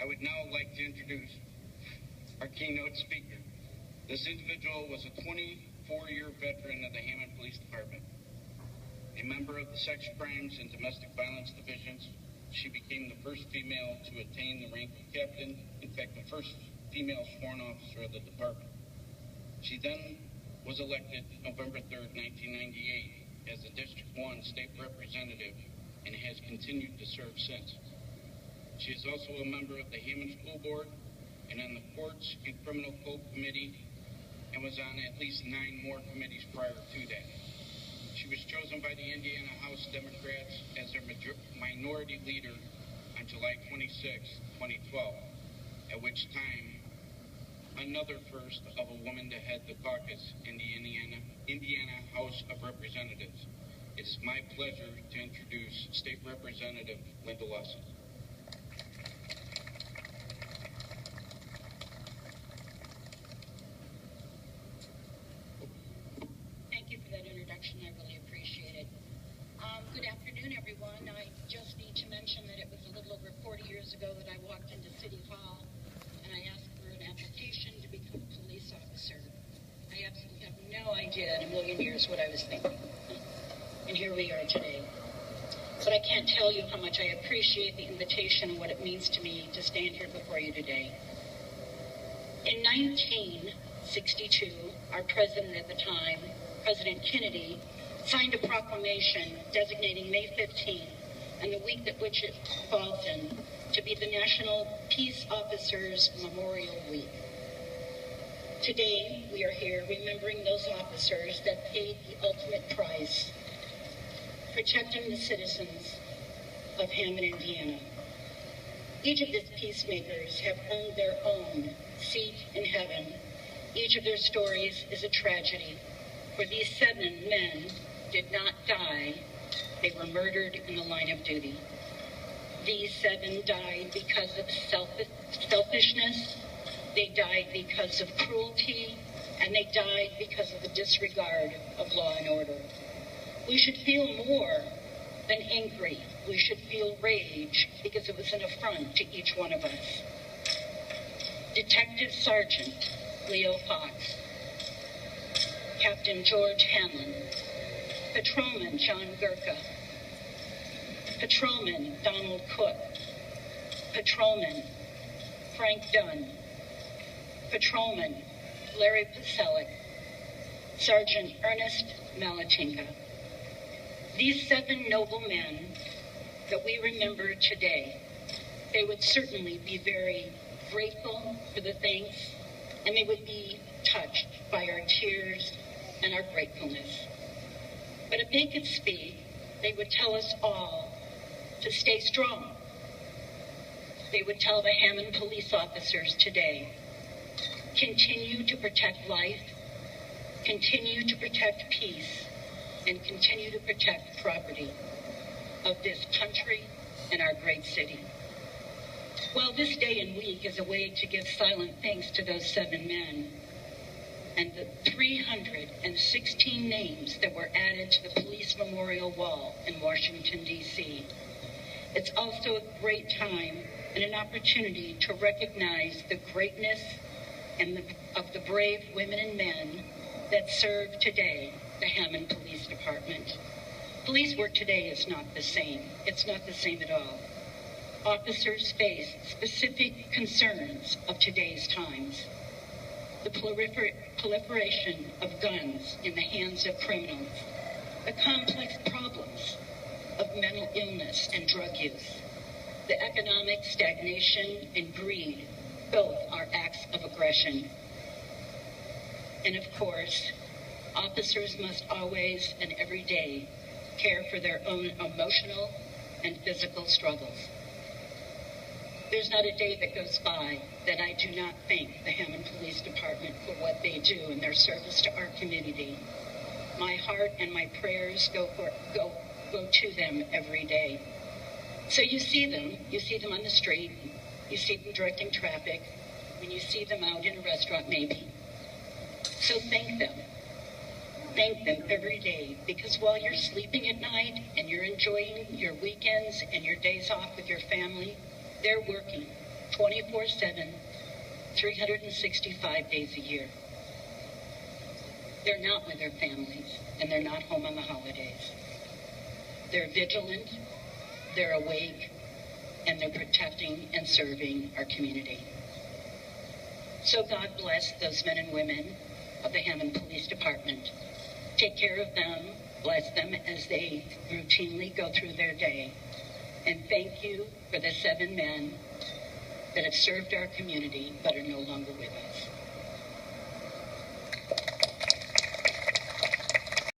I would now like to introduce our keynote speaker. This individual was a 24-year veteran of the Hammond Police Department. A member of the Sex Crimes and Domestic Violence Divisions, she became the first female to attain the rank of captain, in fact, the first female sworn officer of the department. She then was elected November 3rd, 1998 as the District 1 State Representative and has continued to serve since. She is also a member of the Hammond School Board and on the Courts and Criminal Code Committee and was on at least 9 more committees prior to that. She was chosen by the Indiana House Democrats as their minority leader on July 26, 2012, at which time another first of a woman to head the caucus in the Indiana House of Representatives. It is my pleasure to introduce State Representative Linda Lawson. Thank you for that introduction. I really appreciate it. Good afternoon, everyone. I just need to mention that it was a little over 40 years ago that I walked into City Hall and I asked for an application to become a police officer. I absolutely have no idea in a million years what I was thinking. And here we are today. But I can't tell you how much I appreciate the invitation and what it means to me to stand here before you today. In 1962, our president at the time, President Kennedy, signed a proclamation designating May 15th and the week at which it falls in to be the National Peace Officers Memorial Week. Today, we are here remembering those officers that paid the ultimate price, protecting the citizens of Hammond, Indiana. Each of these peacemakers have earned their own seat in heaven. Each of their stories is a tragedy, for these 7 men did not die. They were murdered in the line of duty. These 7 died because of selfishness. They died because of cruelty, and they died because of the disregard of law and order. We should feel more than angry. We should feel rage because it was an affront to each one of us. Detective Sergeant Leo Fox, Captain George Hammond, Patrolman John Gurka, Patrolman Donald Cook, Patrolman Frank Dunn, Patrolman Larry Paselic, Sergeant Ernest Malatinka. These 7 noble men that we remember today, they would certainly be very grateful for the thanks, and they would be touched by our tears and our gratefulness. But if they could speak, they would tell us all to stay strong. They would tell the Hammond police officers today, continue to protect life, continue to protect peace, and continue to protect property of this country and our great city. Well, this day and week is a way to give silent thanks to those 7 men and the 316 names that were added to the Police Memorial Wall in Washington, D.C. It's also a great time and an opportunity to recognize the greatness of the brave women and men that serve today the Hammond Police Department. Police work today is not the same. It's not the same at all. Officers face specific concerns of today's times. The proliferation of guns in the hands of criminals, the complex problems of mental illness and drug use, the economic stagnation and greed, both are acts of aggression. And of course, officers must always and every day care for their own emotional and physical struggles. There's not a day that goes by that I do not thank the Hammond Police Department for what they do in their service to our community. My heart and my prayers go to them every day. So you see them on the street, you see them directing traffic, and you see them out in a restaurant maybe. So thank them. Thank them every day, because while you're sleeping at night and you're enjoying your weekends and your days off with your family, they're working. 24/7, 365 days a year. They're not with their families, and they're not home on the holidays. They're vigilant, they're awake, and they're protecting and serving our community. So God bless those men and women of the Hammond Police Department. Take care of them, bless them as they routinely go through their day. And thank you for the 7 men that have served our community but are no longer with us.